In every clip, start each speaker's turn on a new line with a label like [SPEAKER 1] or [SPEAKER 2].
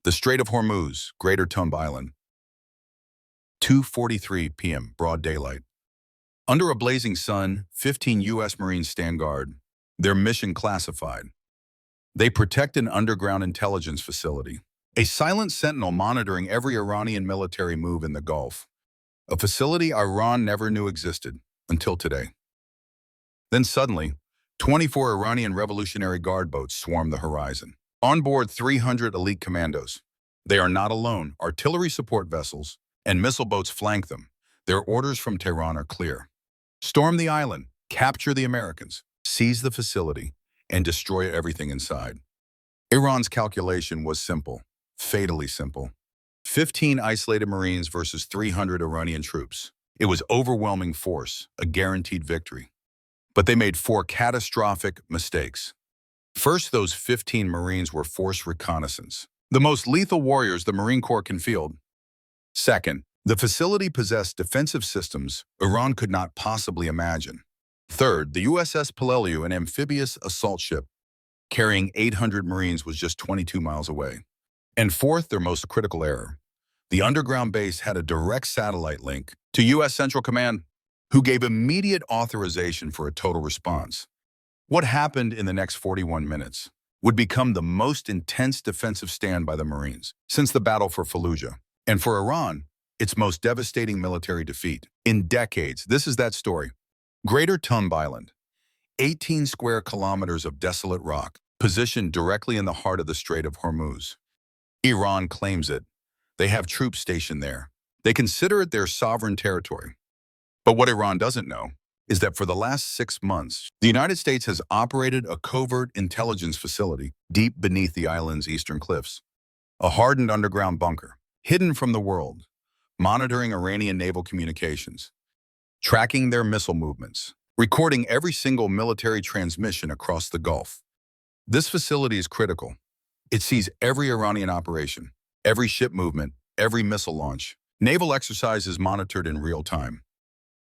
[SPEAKER 1] The Strait of Hormuz, Greater Tunb Island. 2:43 p.m., broad daylight. Under a blazing sun, 15 U.S. Marines stand guard. Their mission classified. They protect an underground intelligence facility, a silent sentinel monitoring every Iranian military move in the Gulf, a facility Iran never knew existed until today. Then suddenly, 24 Iranian Revolutionary Guard boats swarm the horizon. On board 300 elite commandos. They are not alone. Artillery support vessels and missile boats flank them. Their orders from Tehran are clear. Storm the island, capture the Americans, seize the facility, and destroy everything inside. Iran's calculation was simple, fatally simple. 15 isolated Marines versus 300 Iranian troops. It was overwhelming force, a guaranteed victory. But they made 4 catastrophic mistakes. First, those 15 Marines were forced reconnaissance, the most lethal warriors the Marine Corps can field. Second, the facility possessed defensive systems Iran could not possibly imagine. Third, the USS Fallujah, an amphibious assault ship carrying 800 Marines, was just 22 miles away. And fourth, their most critical error, the underground base had a direct satellite link to U.S. Central Command, who gave immediate authorization for a total response. What happened in the next 41 minutes would become the most intense defensive stand by the Marines since the battle for Fallujah, and for Iran, its most devastating military defeat in decades. This is that story. Greater Tunb Island, 18 square kilometers of desolate rock, positioned directly in the heart of the Strait of Hormuz. Iran claims it. They have troops stationed there. They consider it their sovereign territory. But what Iran doesn't know is that for the last 6 months, the United States has operated a covert intelligence facility deep beneath the island's eastern cliffs, a hardened underground bunker, hidden from the world, monitoring Iranian naval communications, tracking their missile movements, recording every single military transmission across the Gulf. This facility is critical. It sees every Iranian operation, every ship movement, every missile launch. Naval exercise is monitored in real time.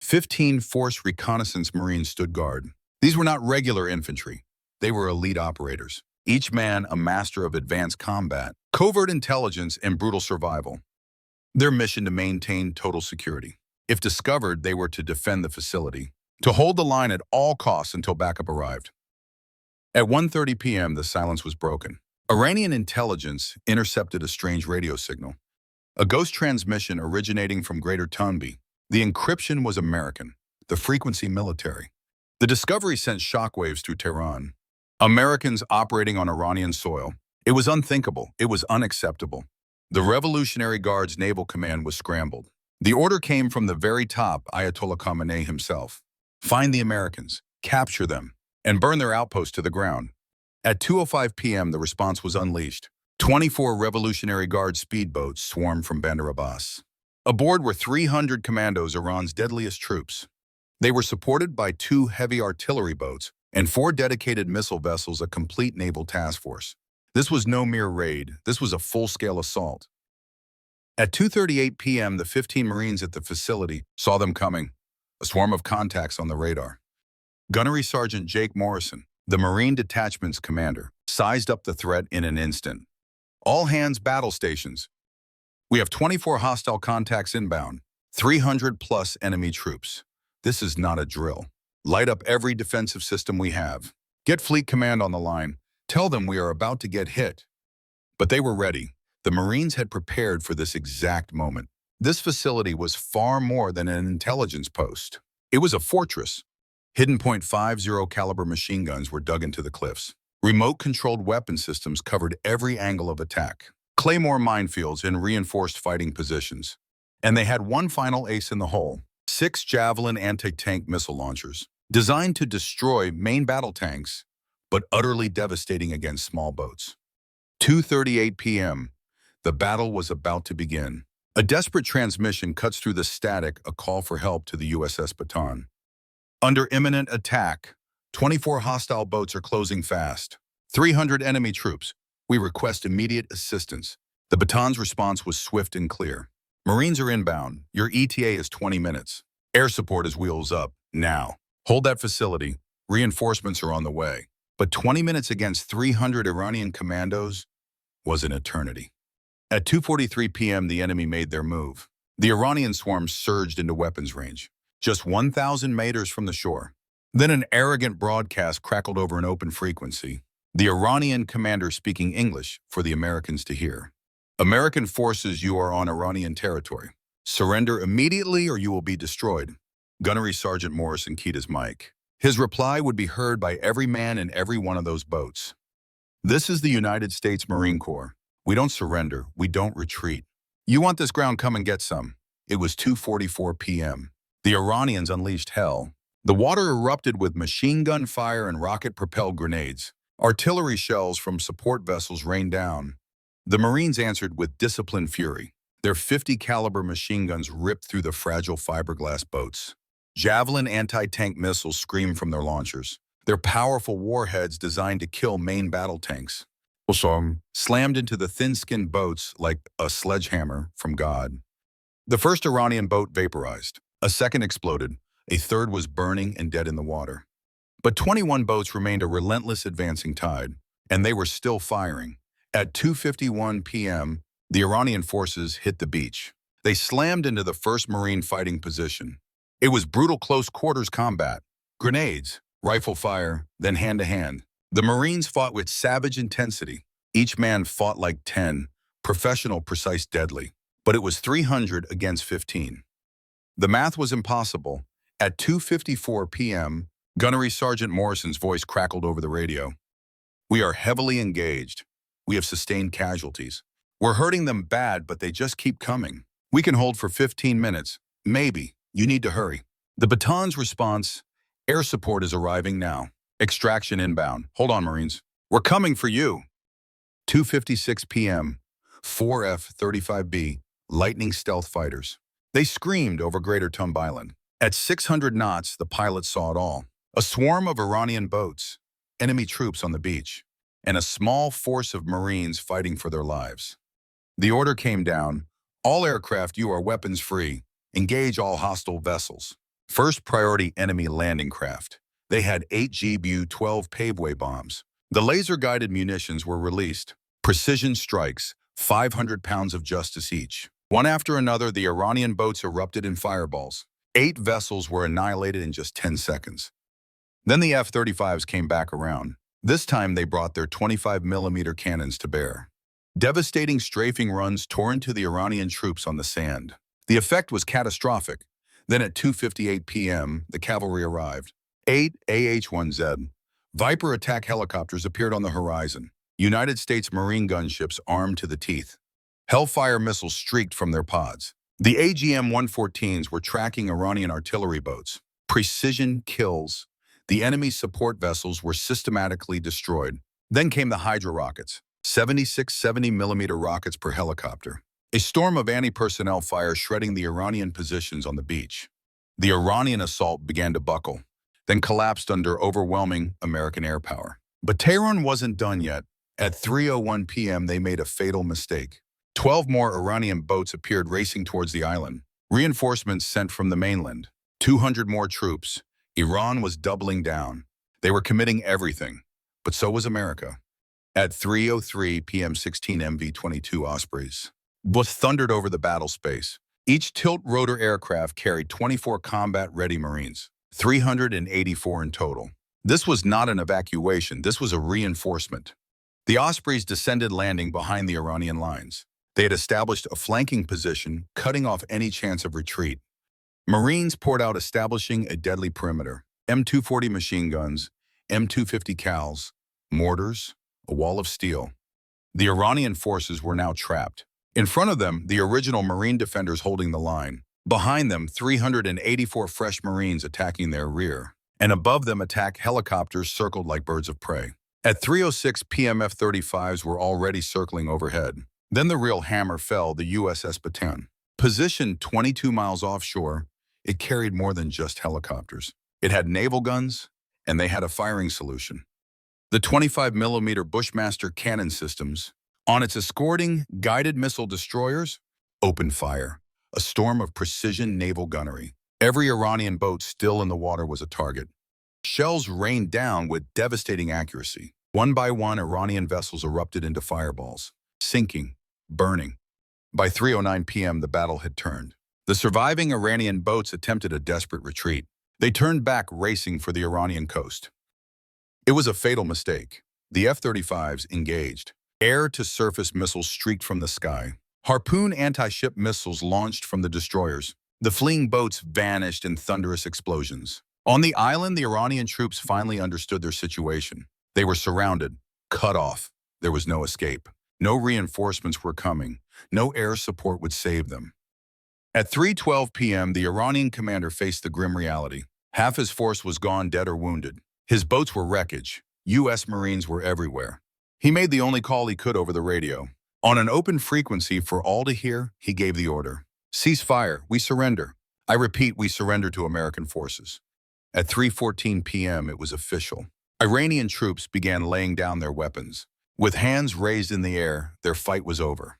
[SPEAKER 1] 15 forced Reconnaissance Marines stood guard. These were not regular infantry. They were elite operators, each man a master of advanced combat, covert intelligence, and brutal survival. Their mission to maintain total security. If discovered, they were to defend the facility, to hold the line at all costs until backup arrived. At 1:30 p.m., the silence was broken. Iranian intelligence intercepted a strange radio signal, a ghost transmission originating from Greater Tunb. The encryption was American, the frequency military. The discovery sent shockwaves through Tehran. Americans operating on Iranian soil. It was unthinkable. It was unacceptable. The Revolutionary Guard's naval command was scrambled. The order came from the very top, Ayatollah Khamenei himself. Find the Americans, capture them, and burn their outpost to the ground. At 2:05 p.m., the response was unleashed. 24 Revolutionary Guard speedboats swarmed from Bandar Abbas. Aboard were 300 commandos, Iran's deadliest troops. They were supported by 2 heavy artillery boats and 4 dedicated missile vessels, a complete naval task force. This was no mere raid. This was a full-scale assault. At 2:38 p.m., the 15 Marines at the facility saw them coming, a swarm of contacts on the radar. Gunnery Sergeant Jake Morrison, the Marine Detachment's commander, sized up the threat in an instant. All hands battle stations. We have 24 hostile contacts inbound, 300+ enemy troops. This is not a drill. Light up every defensive system we have. Get Fleet Command on the line. Tell them we are about to get hit. But they were ready. The Marines had prepared for this exact moment. This facility was far more than an intelligence post. It was a fortress. Hidden .50 caliber machine guns were dug into the cliffs. Remote-controlled weapon systems covered every angle of attack. Claymore minefields in reinforced fighting positions. And they had one final ace in the hole: 6 Javelin anti-tank missile launchers, designed to destroy main battle tanks, but utterly devastating against small boats. 2:38 p.m. The battle was about to begin. A desperate transmission cuts through the static, a call for help to the USS Baton. Under imminent attack, 24 hostile boats are closing fast. 300 enemy troops. We request immediate assistance. The Baton's response was swift and clear. Marines are inbound. Your ETA is 20 minutes. Air support is wheels up. Now. Hold that facility. Reinforcements are on the way. But 20 minutes against 300 Iranian commandos was an eternity. At 2:43 p.m., the enemy made their move. The Iranian swarm surged into weapons range, just 1,000 meters from the shore. Then an arrogant broadcast crackled over an open frequency, the Iranian commander speaking English for the Americans to hear. American forces, you are on Iranian territory. Surrender immediately or you will be destroyed. Gunnery Sergeant Morrison keyed his mic. His reply would be heard by every man in every one of those boats. This is the United States Marine Corps. We don't surrender. We don't retreat. You want this ground, come and get some. It was 2:44 p.m. The Iranians unleashed hell. The water erupted with machine gun fire and rocket-propelled grenades. Artillery shells from support vessels rained down. The Marines answered with disciplined fury. Their 50-caliber machine guns ripped through the fragile fiberglass boats. Javelin anti-tank missiles screamed from their launchers, their powerful warheads designed to kill main battle tanks. Slammed into the thin-skinned boats like a sledgehammer from God. The first Iranian boat vaporized. A second exploded. A third was burning and dead in the water. But 21 boats remained a relentless advancing tide, and they were still firing. At 2:51 p.m., the Iranian forces hit the beach. They slammed into the 1st Marine fighting position. It was brutal close-quarters combat. Grenades, rifle fire, then hand-to-hand. The Marines fought with savage intensity. Each man fought like 10, professional, precise, deadly. But it was 300 against 15. The math was impossible. At 2:54 p.m., Gunnery Sergeant Morrison's voice crackled over the radio. We are heavily engaged. We have sustained casualties. We're hurting them bad, but they just keep coming. We can hold for 15 minutes. Maybe. You need to hurry. The baton's response, air support is arriving now. Extraction inbound. Hold on, Marines. We're coming for you. 2:56 p.m., 4 F-35B Lightning stealth fighters. They screamed over Greater Tunb Island. At 600 knots, the pilots saw it all. A swarm of Iranian boats, enemy troops on the beach, and a small force of Marines fighting for their lives. The order came down, all aircraft, you are weapons free. Engage all hostile vessels. First priority enemy landing craft. They had 8 GBU-12 paveway bombs. The laser-guided munitions were released. Precision strikes, 500 pounds of justice each. One after another, the Iranian boats erupted in fireballs. 8 vessels were annihilated in just 10 seconds. Then the F-35s came back around. This time they brought their 25mm cannons to bear. Devastating strafing runs tore into the Iranian troops on the sand. The effect was catastrophic. Then at 2:58 p.m., the cavalry arrived. 8 AH-1Z Viper attack helicopters appeared on the horizon. United States Marine gunships armed to the teeth. Hellfire missiles streaked from their pods. The AGM-114s were tracking Iranian artillery boats. Precision kills. The enemy's support vessels were systematically destroyed. Then came the Hydra rockets, 76 70mm rockets per helicopter. A storm of anti-personnel fire shredding the Iranian positions on the beach. The Iranian assault began to buckle, then collapsed under overwhelming American air power. But Tehran wasn't done yet. At 3:01 p.m., they made a fatal mistake. 12 more Iranian boats appeared racing towards the island. Reinforcements sent from the mainland. 200 more troops. Iran was doubling down. They were committing everything. But so was America. At 3:03 p.m., 16 MV-22 Ospreys thundered over the battle space. Each tilt-rotor aircraft carried 24 combat-ready Marines, 384 in total. This was not an evacuation. This was a reinforcement. The Ospreys descended, landing behind the Iranian lines. They had established a flanking position, cutting off any chance of retreat. Marines poured out, establishing a deadly perimeter. M240 machine guns, M250 cals, mortars, a wall of steel. The Iranian forces were now trapped. In front of them, the original Marine defenders holding the line. Behind them, 384 fresh Marines attacking their rear. And above them, attack helicopters circled like birds of prey. At 3:06 p.m., F-35s were already circling overhead. Then the real hammer fell, the USS Bataan. Positioned 22 miles offshore, it carried more than just helicopters. It had naval guns, and they had a firing solution. The 25mm Bushmaster cannon systems, on its escorting guided missile destroyers, opened fire, a storm of precision naval gunnery. Every Iranian boat still in the water was a target. Shells rained down with devastating accuracy. One by one, Iranian vessels erupted into fireballs, sinking, burning. By 3:09 p.m., the battle had turned. The surviving Iranian boats attempted a desperate retreat. They turned back, racing for the Iranian coast. It was a fatal mistake. The F-35s engaged. Air-to-surface missiles streaked from the sky. Harpoon anti-ship missiles launched from the destroyers. The fleeing boats vanished in thunderous explosions. On the island, the Iranian troops finally understood their situation. They were surrounded, cut off. There was no escape. No reinforcements were coming. No air support would save them. At 3:12 p.m., the Iranian commander faced the grim reality. Half his force was gone, dead or wounded. His boats were wreckage. U.S. Marines were everywhere. He made the only call he could over the radio. On an open frequency for all to hear, he gave the order. Cease fire. We surrender. I repeat, we surrender to American forces. At 3:14 p.m., it was official. Iranian troops began laying down their weapons. With hands raised in the air, their fight was over.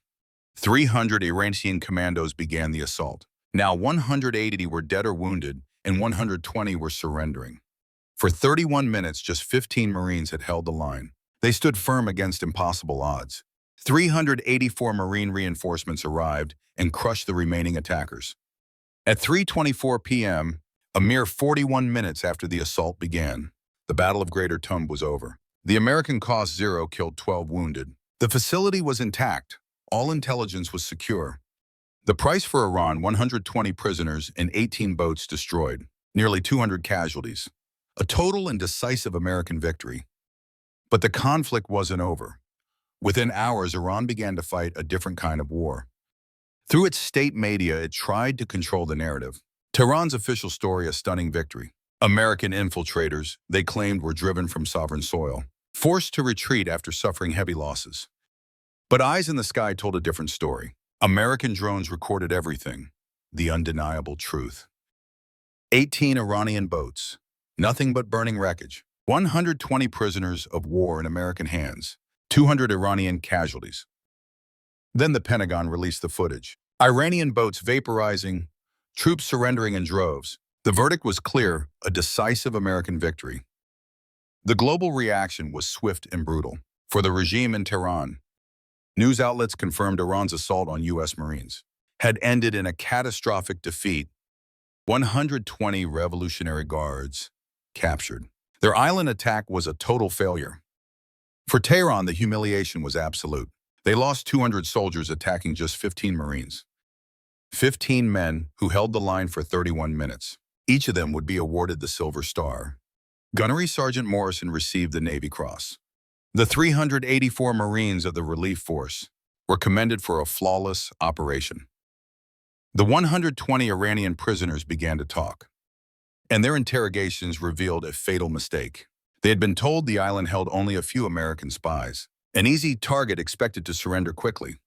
[SPEAKER 1] 300 Iranian commandos began the assault. Now 180 were dead or wounded, and 120 were surrendering. For 31 minutes, just 15 Marines had held the line. They stood firm against impossible odds. 384 Marine reinforcements arrived and crushed the remaining attackers. At 3:24 p.m., a mere 41 minutes after the assault began, the Battle of Greater Tunb was over. The American Cost Zero killed 12 wounded. The facility was intact. All intelligence was secure. The price for Iran, 120 prisoners and 18 boats destroyed, nearly 200 casualties. A total and decisive American victory. But the conflict wasn't over. Within hours, Iran began to fight a different kind of war. Through its state media, it tried to control the narrative. Tehran's official story, a stunning victory. American infiltrators, they claimed, were driven from sovereign soil, forced to retreat after suffering heavy losses. But Eyes in the Sky told a different story. American drones recorded everything, the undeniable truth. 18 Iranian boats, nothing but burning wreckage. 120 prisoners of war in American hands. 200 Iranian casualties. Then the Pentagon released the footage. Iranian boats vaporizing, troops surrendering in droves. The verdict was clear, a decisive American victory. The global reaction was swift and brutal. For the regime in Tehran, news outlets confirmed Iran's assault on U.S. Marines had ended in a catastrophic defeat. 120 Revolutionary Guards captured. Their island attack was a total failure. For Tehran, the humiliation was absolute. They lost 200 soldiers attacking just 15 Marines. 15 men who held the line for 31 minutes. Each of them would be awarded the Silver Star. Gunnery Sergeant Morrison received the Navy Cross. The 384 Marines of the relief force were commended for a flawless operation. The 120 Iranian prisoners began to talk, and their interrogations revealed a fatal mistake. They had been told the island held only a few American spies, an easy target expected to surrender quickly.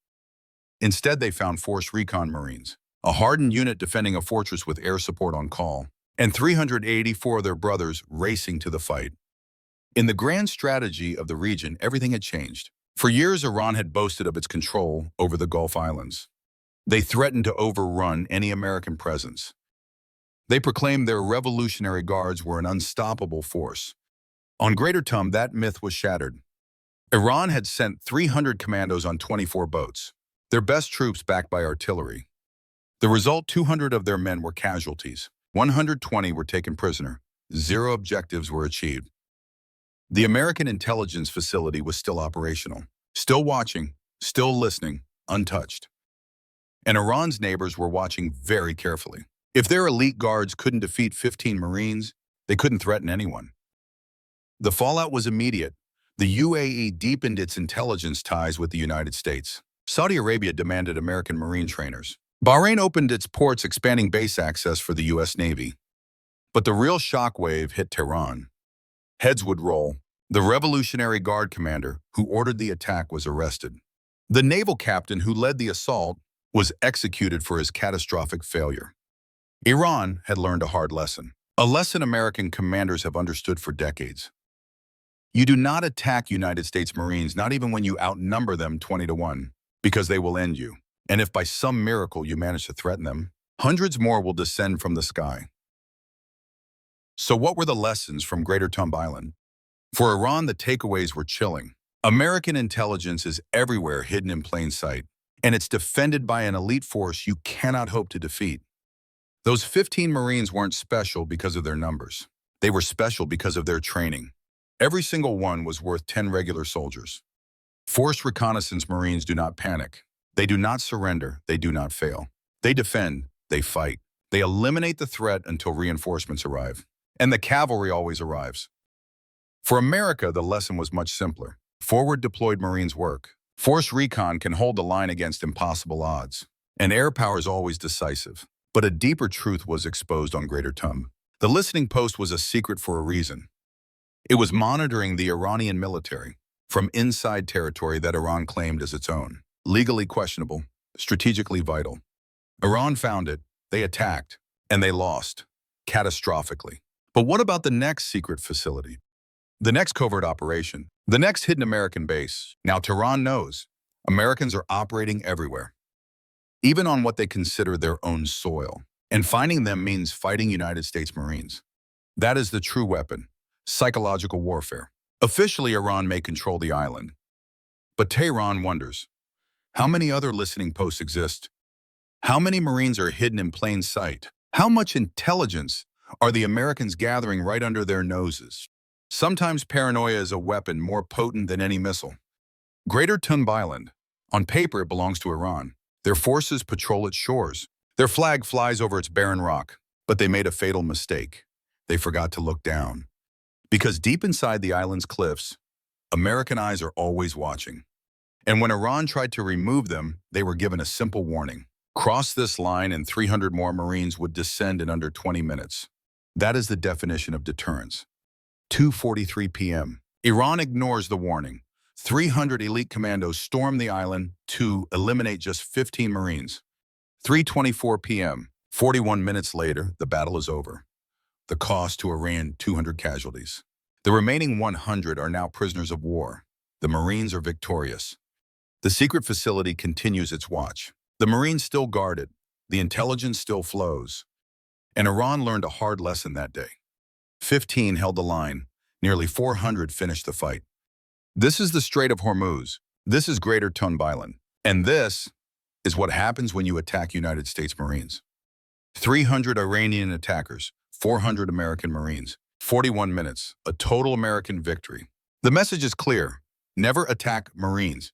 [SPEAKER 1] Instead, they found forced Recon Marines, a hardened unit defending a fortress with air support on call, and 384 of their brothers racing to the fight. In the grand strategy of the region, everything had changed. For years, Iran had boasted of its control over the Gulf Islands. They threatened to overrun any American presence. They proclaimed their Revolutionary Guards were an unstoppable force. On Greater Tunb, that myth was shattered. Iran had sent 300 commandos on 24 boats, their best troops backed by artillery. The result, 200 of their men were casualties. 120 were taken prisoner. 0 objectives were achieved. The American intelligence facility was still operational, still watching, still listening, untouched. And Iran's neighbors were watching very carefully. If their elite guards couldn't defeat 15 Marines, they couldn't threaten anyone. The fallout was immediate. The UAE deepened its intelligence ties with the United States. Saudi Arabia demanded American Marine trainers. Bahrain opened its ports, expanding base access for the U.S. Navy. But the real shockwave hit Tehran. Heads would roll. The Revolutionary Guard commander who ordered the attack was arrested. The naval captain who led the assault was executed for his catastrophic failure. Iran had learned a hard lesson, a lesson American commanders have understood for decades. You do not attack United States Marines, not even when you outnumber them 20-1, because they will end you. And if by some miracle you manage to threaten them, hundreds more will descend from the sky. So what were the lessons from Greater Tunb Island? For Iran, the takeaways were chilling. American intelligence is everywhere, hidden in plain sight. and it's defended by an elite force you cannot hope to defeat. Those 15 Marines weren't special because of their numbers. They were special because of their training. Every single one was worth 10 regular soldiers. Forced Reconnaissance Marines do not panic. They do not surrender. They do not fail. They defend. They fight. They eliminate the threat until reinforcements arrive. And the cavalry always arrives. For America, the lesson was much simpler. Forward deployed Marines work. Force Recon can hold the line against impossible odds. And air power is always decisive. But a deeper truth was exposed on Greater Tunb. The listening post was a secret for a reason. It was monitoring the Iranian military from inside territory that Iran claimed as its own. Legally questionable, strategically vital. Iran found it, they attacked, and they lost, catastrophically. But what about the next secret facility? The next covert operation? The next hidden American base? Now Tehran knows Americans are operating everywhere, even on what they consider their own soil. And finding them means fighting United States Marines. That is the true weapon, psychological warfare. Officially, Iran may control the island. But Tehran wonders, how many other listening posts exist? How many Marines are hidden in plain sight? How much intelligence are the Americans gathering right under their noses? Sometimes paranoia is a weapon more potent than any missile. Greater Tunb Island. On paper, it belongs to Iran. Their forces patrol its shores. Their flag flies over its barren rock. But they made a fatal mistake. They forgot to look down. Because deep inside the island's cliffs, American eyes are always watching. And when Iran tried to remove them, they were given a simple warning. Cross this line and 300 more Marines would descend in under 20 minutes. That is the definition of deterrence. 2:43 p.m. Iran ignores the warning. 300 elite commandos storm the island to eliminate just 15 Marines. 3:24 p.m. 41 minutes later, the battle is over. The cost to Iran, 200 casualties. The remaining 100 are now prisoners of war. The Marines are victorious. The secret facility continues its watch. The Marines still guard it. The intelligence still flows. And Iran learned a hard lesson that day. 15 held the line. Nearly 400 finished the fight. This is the Strait of Hormuz. This is Greater Tunb Island. And this is what happens when you attack United States Marines. 300 Iranian attackers, 400 American Marines, 41 minutes, a total American victory. The message is clear. Never attack Marines.